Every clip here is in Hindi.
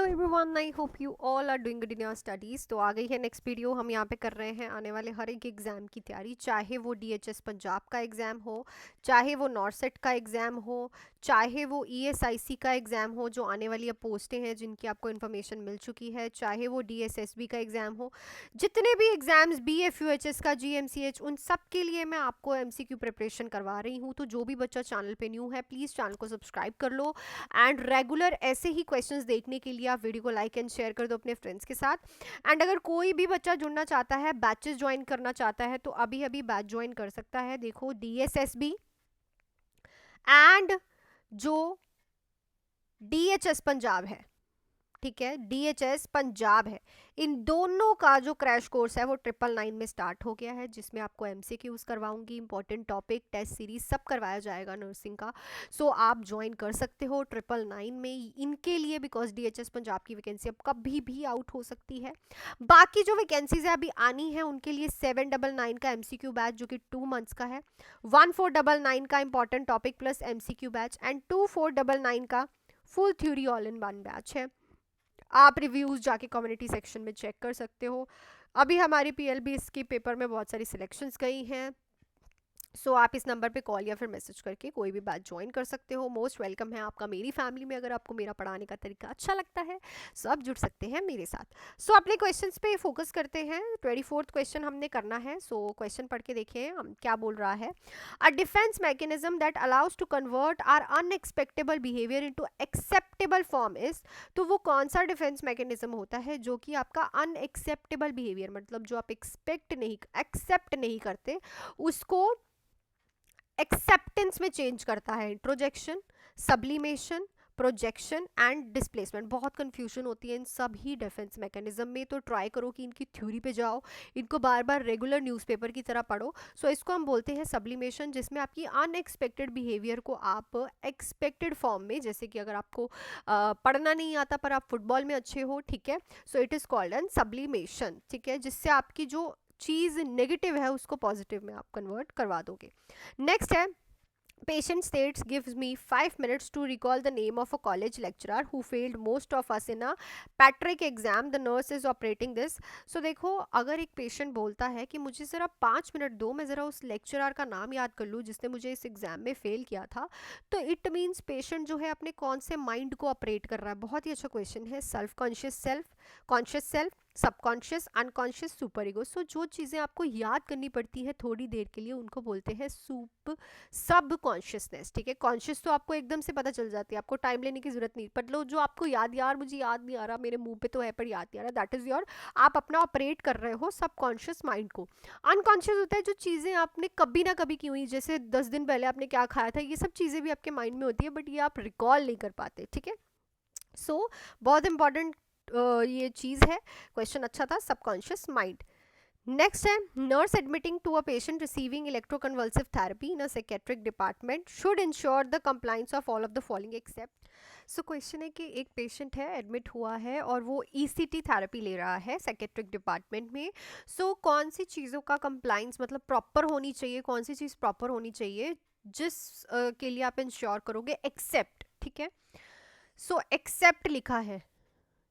Everyone, I hope you all are doing good in your studies. तो आ गई है नेक्स्ट वीडियो। हम यहाँ पे कर रहे हैं आने वाले हर एक एग्ज़ाम की तैयारी, चाहे वो डीएचएस पंजाब का एग्ज़ाम हो, चाहे वो नॉर्सेट का एग्ज़ाम हो, चाहे वो ईएसआईसी का एग्ज़ाम हो जो आने वाली अब पोस्टें हैं जिनकी आपको इन्फॉर्मेशन मिल चुकी है, चाहे वो डीएसएसबी का एग्ज़ाम हो, जितने भी एग्ज़ाम्स बीएफयूएचएस का, जीएमसीएच, उन सब के लिए मैं आपको एमसीक्यू प्रिपरेशन करवा रही हूँ। तो जो भी बच्चा चैनल पे न्यू है, प्लीज़ चैनल को सब्सक्राइब कर लो एंड रेगुलर ऐसे ही क्वेश्चंस देखने के लिए आप वीडियो को लाइक एंड शेयर कर दो अपने फ्रेंड्स के साथ। एंड अगर कोई भी बच्चा जुड़ना चाहता है, बैचेस ज्वाइन करना चाहता है, तो अभी अभी बैच ज्वाइन कर सकता है। देखो, डीएसएसबी एंड जो डीएचएस पंजाब है, ठीक है, डीएचएस पंजाब है, इन दोनों का जो क्रैश कोर्स है वो 999 में स्टार्ट हो गया है, जिसमें आपको एमसीक्यूज करवाऊंगी, इंपॉर्टेंट टॉपिक, टेस्ट सीरीज सब करवाया जाएगा नर्सिंग का। सो आप ज्वाइन कर सकते हो 999 में इनके लिए, बिकॉज डीएचएस पंजाब की वैकेंसी अब कभी भी आउट हो सकती है। बाकी जो वैकेंसीज है अभी आनी है उनके लिए 799 का एमसीक्यू बैच जो कि 2 मंथ्स का है, 1499 का important topic plus MCQ batch and 2499 का full theory all in one batch है। आप रिव्यूज़ जाके कम्युनिटी सेक्शन में चेक कर सकते हो। अभी हमारी पीएलबी इसकी पेपर में बहुत सारी सिलेक्शंस गई हैं। सो आप इस नंबर पे कॉल या फिर मैसेज करके कोई भी बात ज्वाइन कर सकते हो। मोस्ट वेलकम है आपका मेरी फैमिली में। अगर आपको मेरा पढ़ाने का तरीका अच्छा लगता है सो आप जुड़ सकते हैं मेरे साथ। सो अपने क्वेश्चंस पे फोकस करते हैं। 24th क्वेश्चन हमने करना है। सो क्वेश्चन पढ़ के देखिए हम क्या बोल रहा है। A defence mechanism that allows to convert are unacceptable behaviour into acceptable form is. तो वो कौन सा डिफेंस मैकेनिज्म होता है जो कि आपका अनएक्सेप्टेबल बिहेवियर, मतलब जो आप एक्सेप्ट नहीं करते, उसको एक्सेप्टेंस में चेंज करता है। इंट्रोजेक्शन, सब्लिमेशन, प्रोजेक्शन एंड डिस्प्लेसमेंट। बहुत कंफ्यूजन होती है इन सभी डिफेंस मैकेनिज्म में, तो ट्राई करो कि इनकी थ्योरी पे जाओ, इनको बार बार रेगुलर न्यूज़पेपर की तरह पढ़ो। सो इसको हम बोलते हैं सब्लिमेशन, जिसमें आपकी अनएक्सपेक्टेड बिहेवियर को आप एक्सपेक्टेड फॉर्म में, जैसे कि अगर आपको पढ़ना नहीं आता पर आप फुटबॉल में अच्छे हो, ठीक है, so it is called an sublimation, ठीक है, जिससे आपकी जो चीज़ नेगेटिव है उसको पॉजिटिव में आप कन्वर्ट करवा दोगे। नेक्स्ट है, patient states gives me 5 minutes to recall the name of a college lecturer who failed most of us in a patrick exam. The nurse is operating this. So देखो, अगर एक पेशेंट बोलता है कि मुझे ज़रा 5 मिनट दो, मैं ज़रा उस लेक्चरर का नाम याद कर लूँ जिसने मुझे इस एग्ज़ाम में फेल किया था, तो इट मीन्स पेशेंट जो है अपने कौन से माइंड को ऑपरेट कर रहा है। बहुत ही अच्छा क्वेश्चन है। Self conscious self, conscious self, subconscious, unconscious, super ego. So जो चीज़ें आपको याद करनी पड़ती है थोड़ी देर के लिए उनको बोलते हैं सब कॉन्शियसनेस, ठीक है। कॉन्शियस तो आपको एकदम से पता चल जाती है, आपको टाइम लेने की जरूरत नहीं। पर लो जो आपको यार मुझे याद नहीं आ रहा, मेरे मुंह पे तो है पर याद नहीं आ रहा, दैट इज योर, आप अपना ऑपरेट कर रहे हो सबकॉन्शियस माइंड को। अनकॉन्शियस होता है जो चीज़ें आपने कभी ना कभी की हुई, जैसे 10 दिन पहले आपने क्या खाया था, ये सब चीज़ें भी आपके माइंड में होती है बट ये आप रिकॉल नहीं कर पाते, ठीक है। सो बहुत इंपॉर्टेंट ये चीज़ है। क्वेश्चन अच्छा था, सबकॉन्शियस माइंड। नेक्स्ट है, nurse admitting to a patient receiving electroconvulsive therapy in a psychiatric department should ensure the compliance of all of the following except. So question है कि एक पेशेंट है, एडमिट हुआ है और वो ईसीटी थेरेपी ले रहा है साइकेट्रिक डिपार्टमेंट में। सो कौन सी चीज़ों का कंप्लाइंस मतलब प्रॉपर होनी चाहिए, कौन सी चीज़ प्रॉपर होनी चाहिए जिस के लिए आप इंश्योर करोगे एक्सेप्ट, ठीक है। सो एक्सेप्ट लिखा है,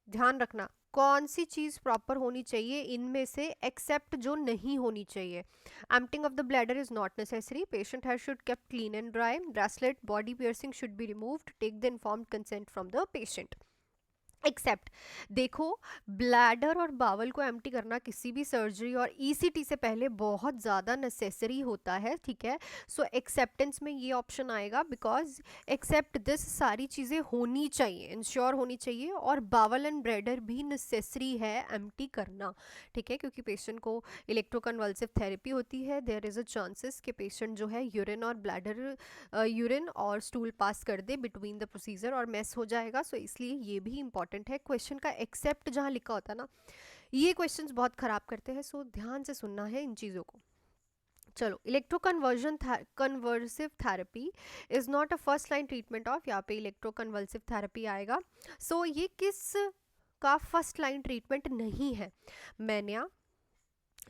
ध्यान रखना कौन सी चीज प्रॉपर होनी चाहिए इनमें से एक्सेप्ट जो नहीं होनी चाहिए। Emptying of the bladder is not necessary, patient has should kept clean and dry, bracelet, body piercing should be removed, take the informed consent from the patient. Except, देखो, ब्लैडर और बावल को एम्प्टी करना किसी भी सर्जरी और ईसीटी से पहले बहुत ज़्यादा नेसेसरी होता है, ठीक है। सो एक्सेप्टेंस में ये ऑप्शन आएगा, बिकॉज एक्सेप्ट दिस सारी चीज़ें होनी चाहिए, इंश्योर होनी चाहिए, और बावल एंड ब्लैडर भी नेसेसरी है एम्प्टी करना, ठीक है, क्योंकि पेशेंट को इलेक्ट्रोकन्वल्सिव थेरेपी होती है। देयर इज़ अ चांसेस कि पेशेंट जो है यूरिन और ब्लैडर, यूरिन और स्टूल पास कर दे बिटवीन द प्रोसीजर और मेस हो जाएगा। सो इसलिए ये भी इंपॉर्टेंट है। क्वेश्चन का एक्सेप्ट जहाँ लिखा होता है ना, ये क्वेश्चंस बहुत खराब करते हैं। सो ध्यान से सुनना है इन चीज़ों को। चलो, electroconversion convulsive therapy is not a first line treatment of, यहाँ पे इलेक्ट्रोकन्वल्सिव थेरेपी आएगा। सो ये किस का फर्स्ट लाइन ट्रीटमेंट नहीं है? Mania,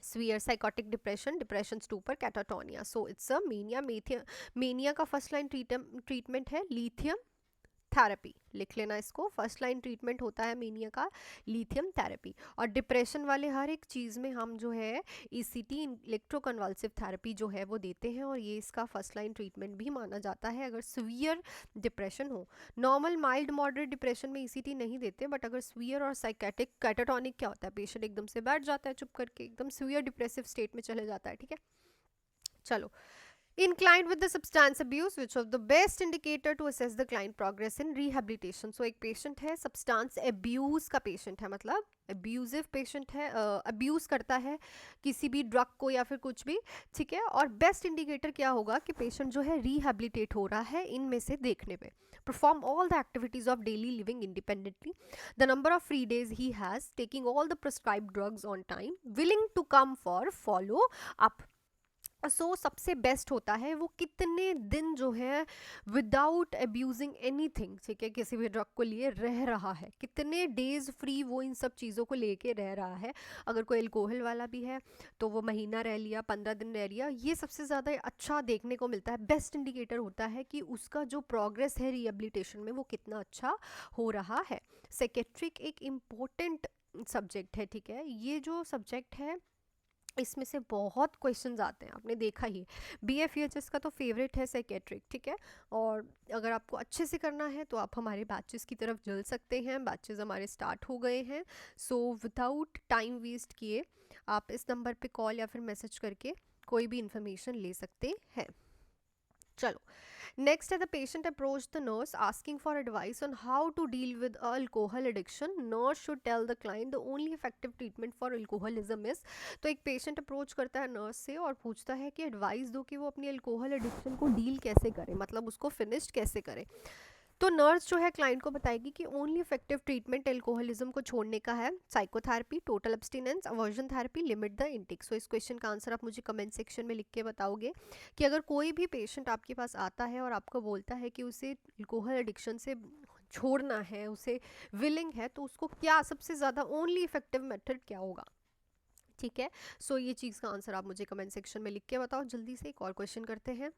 severe psychotic depression, depression stupor, catatonia. So it's a mania. Mania का फर्स्ट लाइन ट्रीटमेंट है लिथियम थेरेपी, लिख लेना इसको, फर्स्ट लाइन ट्रीटमेंट होता है मीनिया का लिथियम थेरेपी। और डिप्रेशन वाले हर एक चीज़ में हम जो है ईसीटी इलेक्ट्रोकन्वल्सिव थेरेपी जो है वो देते हैं, और ये इसका फर्स्ट लाइन ट्रीटमेंट भी माना जाता है अगर सीवियर डिप्रेशन हो। नॉर्मल माइल्ड मॉडरेट डिप्रेशन में ईसीटी नहीं देते, बट अगर सीवियर और साइकेटिक कैटाटोनिक क्या होता है, पेशेंट एकदम से बैठ जाता है चुप करके, एकदम सीवियर डिप्रेसिव स्टेट में चले जाता है, ठीक है। चलो, in client with the substance abuse, which of the best indicator to assess the client progress in rehabilitation? So एक patient है substance abuse का patient है, मतलब abusive patient है, abuse करता है किसी भी drug को या फिर कुछ भी, ठीक है। और best indicator क्या होगा कि patient जो है rehabilitate हो रहा है इनमें से देखने पे। Perform all the activities of daily living independently, the number of free days he has, taking all the prescribed drugs on time, willing to come for follow up। सो सबसे बेस्ट होता है वो कितने दिन जो है विदाउट अब्यूजिंग एनीथिंग, ठीक है, किसी भी ड्रग को लिए रह रहा है, कितने डेज फ्री वो इन सब चीज़ों को लेके रह रहा है। अगर कोई अल्कोहल वाला भी है तो वो महीना रह लिया, 15 दिन रह लिया, ये सबसे ज़्यादा अच्छा देखने को मिलता है। बेस्ट इंडिकेटर होता है कि उसका जो प्रोग्रेस है रिहेबिलिटेशन में वो कितना अच्छा हो रहा है। साइकेट्रिक एक इम्पोर्टेंट सब्जेक्ट है, ठीक है। ये जो सब्जेक्ट है इसमें से बहुत क्वेश्चंस आते हैं, आपने देखा ही। BFEHS का तो फेवरेट है साइकेट्रिक, ठीक है। और अगर आपको अच्छे से करना है तो आप हमारे बैचेस की तरफ चल सकते हैं, बैचेस हमारे स्टार्ट हो गए हैं। सो विदाउट टाइम वेस्ट किए आप इस नंबर पे कॉल या फिर मैसेज करके कोई भी इंफॉर्मेशन ले सकते हैं। चलो, next है the patient approached the nurse asking for advice on how to deal with alcohol addiction. Nurse should tell the client the only effective treatment for alcoholism is। तो एक patient approach करता है nurse से और पूछता है कि advice दो कि वो अपनी alcohol addiction को deal कैसे करे, मतलब उसको finished कैसे करे। तो नर्स जो है क्लाइंट को बताएगी कि ओनली इफेक्टिव ट्रीटमेंट एल्कोहलिज्म को छोड़ने का है psychotherapy, total abstinence, aversion therapy, limit the intake. So इस क्वेश्चन का आंसर आप मुझे कमेंट सेक्शन में लिख के बताओगे कि अगर कोई भी पेशेंट आपके पास आता है और आपको बोलता है कि उसे एल्कोहल एडिक्शन से छोड़ना है, उसे विलिंग है, तो उसको क्या सबसे ज़्यादा ओनली इफेक्टिव मेथड क्या होगा, ठीक है। सो ये चीज़ का आंसर आप मुझे कमेंट सेक्शन में लिख के बताओ। जल्दी से एक और क्वेश्चन करते हैं।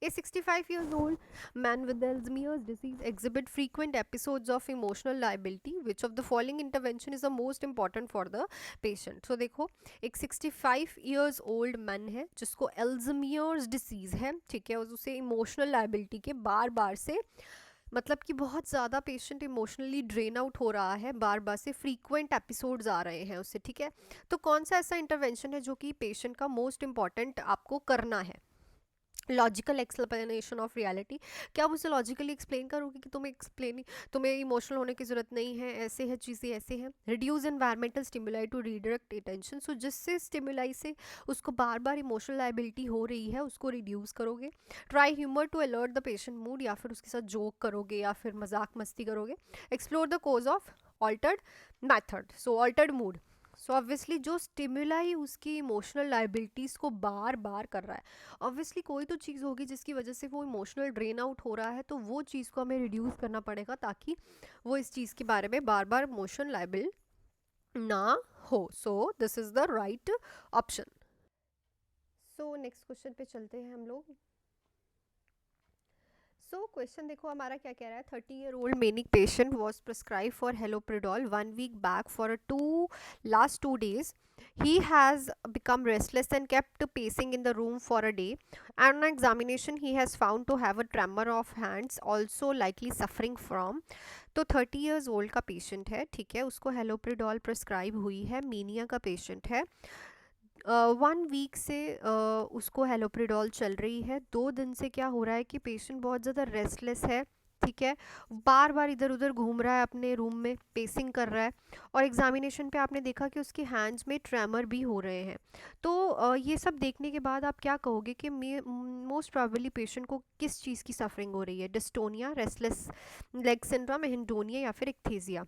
A 65 years old man with Alzheimer's disease exhibit frequent episodes of emotional liability. Which of the following intervention is the most important for the patient? So देखो, एक 65 years old man है जिसको Alzheimer's disease है, ठीक है, उसे emotional liability के बार बार से, मतलब कि बहुत ज़्यादा पेशेंट इमोशनली ड्रेन आउट हो रहा है, बार बार से फ्रीक्वेंट एपिसोड्स आ रहे हैं उससे, ठीक है। तो कौन सा ऐसा इंटरवेंशन है जो कि पेशेंट का मोस्ट इंपॉर्टेंट आपको करना है? Logical explanation of reality. क्या आप उसे लॉजिकली एक्सप्लेन करोगे कि तुम्हें इमोशनल होने की ज़रूरत नहीं है, ऐसे है चीज़ें ऐसे हैं। Reduce environmental stimuli to redirect attention. So जिससे स्टिमुलाई से उसको बार बार इमोशनल लाइबिलिटी हो रही है उसको रिड्यूस करोगे। Try humour to alert the patient mood, या फिर उसके साथ जोक करोगे या फिर मजाक मस्ती करोगे। Explore the cause of altered method, so altered mood. So obviously जो स्टिमुलाई उसकी इमोशनल लाइबिलिटीज़ को बार बार कर रहा है, ऑब्वियसली कोई तो चीज़ होगी जिसकी वजह से वो इमोशनल ड्रेन आउट हो रहा है, तो वो चीज़ को हमें रिड्यूस करना पड़ेगा ताकि वो इस चीज़ के बारे में बार बार इमोशन लाइबल ना हो। So this is the right option. So next question पे चलते हैं हम लोग। सो क्वेश्चन देखो हमारा क्या कह रहा है। 30-year-old manic patient was prescribe for haloperidol 1 week back for last 2 days. He has become restless and kept pacing in the room for a day. And on examination, he has found to have a tremor of hands, also likely suffering from। तो 30 years old का पेशेंट है, ठीक है, उसको हेलोप्रिडोल प्रिस्क्राइब हुई है, मीनिया का पेशेंट है। 1 week से उसको हेलोप्रिडोल चल रही है। 2 दिन से क्या हो रहा है कि पेशेंट बहुत ज़्यादा रेस्टलेस है, ठीक है, बार बार इधर उधर घूम रहा है अपने रूम में, पेसिंग कर रहा है, और एग्जामिनेशन पे आपने देखा कि उसके हैंड्स में ट्रेमर भी हो रहे हैं। तो ये सब देखने के बाद आप क्या कहोगे कि मोस्ट प्रोबेबली पेशेंट को किस चीज़ की सफरिंग हो रही है? डिस्टोनिया, रेस्टलेस लेग सिंड्रोम, एहेडोनिया या फिर इक्थेसिया।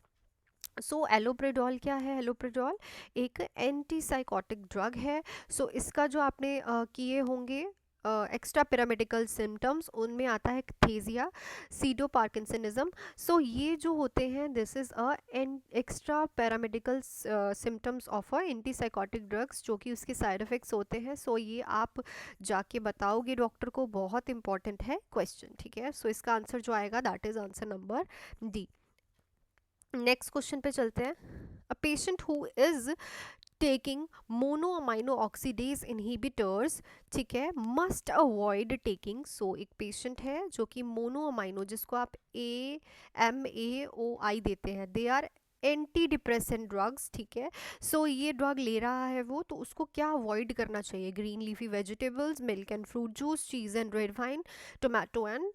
सो एलोप्रिडोल क्या है? एलोप्रिडोल एक एंटीसाइकोटिक ड्रग है। सो इसका जो आपने किए होंगे एक्स्ट्रा पिरामिडिकल सिम्टम्स, उनमें आता है थेजिया, सीडो पार्किंसनिज्म। सो ये जो होते हैं this is a extra paramedical symptoms of a antipsychotic drugs, जो कि उसके साइड इफ़ेक्ट्स होते हैं। सो ये आप जाके बताओगे डॉक्टर को, बहुत इंपॉर्टेंट है क्वेश्चन, ठीक है। सो इसका आंसर जो आएगा that is answer number D. Next question पे चलते हैं। A patient who is taking monoamine oxidase inhibitors, ठीक है, मस्ट अवॉइड टेकिंग। सो एक पेशेंट है जो कि मोनोअमाइनो, जिसको आप AMAOI देते हैं, they are anti depressant drugs, ठीक है। सो ये ड्रग ले रहा है वो, तो उसको क्या अवॉइड करना चाहिए? Green leafy vegetables, milk and fruit juice, cheese and red wine, tomato and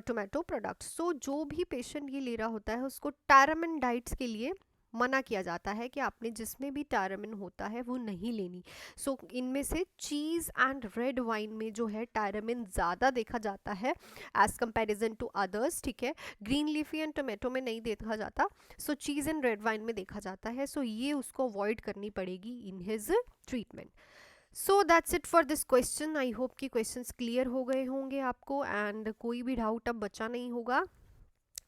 tomato products. So जो भी पेशेंट ये ले रहा होता है उसको टायरामिन डाइट्स के लिए मना किया जाता है कि आपने जिसमें भी टायरामिन होता है वो नहीं लेनी। सो इनमें से चीज़ एंड रेड वाइन में जो है टायरामिन ज़्यादा देखा जाता है एज कंपैरिजन टू अदर्स, ठीक है। ग्रीन लीफी एंड टोमेटो में नहीं देखा जाता, सो चीज़ एंड रेड वाइन में देखा जाता है। सो ये उसको अवॉइड करनी पड़ेगी in his treatment. So that's it for this question. I hope कि क्वेश्चंस क्लियर हो गए होंगे आपको एंड कोई भी डाउट अब बचा नहीं होगा।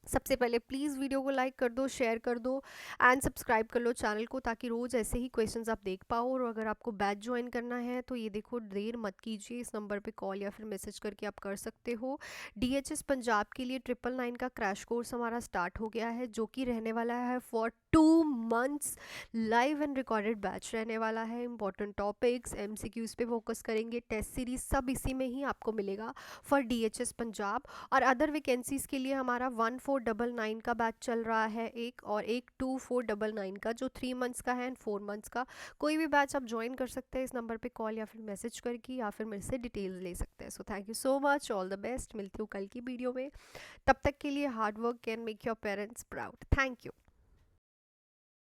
सबसे पहले प्लीज़ वीडियो को लाइक कर दो, शेयर कर दो एंड सब्सक्राइब कर लो चैनल को, ताकि रोज़ ऐसे ही क्वेश्चंस आप देख पाओ। और अगर आपको बैच ज्वाइन करना है तो ये देखो, देर मत कीजिए, इस नंबर पे कॉल या फिर मैसेज करके आप कर सकते हो। DHS पंजाब के लिए 999 का क्रैश कोर्स हमारा स्टार्ट हो गया है, जो कि रहने वाला है for 2 months. Live and recorded batch रहने वाला है। इंपॉर्टेंट टॉपिक्स, MCQs पे फोकस करेंगे, टेस्ट सीरीज सब इसी में ही आपको मिलेगा फॉर DHS पंजाब। और अदर वैकेंसीज़ के लिए हमारा 1499 का बैच चल रहा है एक, और एक 2499 का जो 3 मंथ्स का है एंड 4 मंथ्स का। कोई भी बैच आप ज्वाइन कर सकते हैं इस नंबर पे कॉल या फिर मैसेज करके, या फिर मेरे से डिटेल्स ले सकते हैं। So thank you so much, all the best. मिलती हूँ कल की वीडियो में, तब तक के लिए hard work can make your parents proud. Thank you.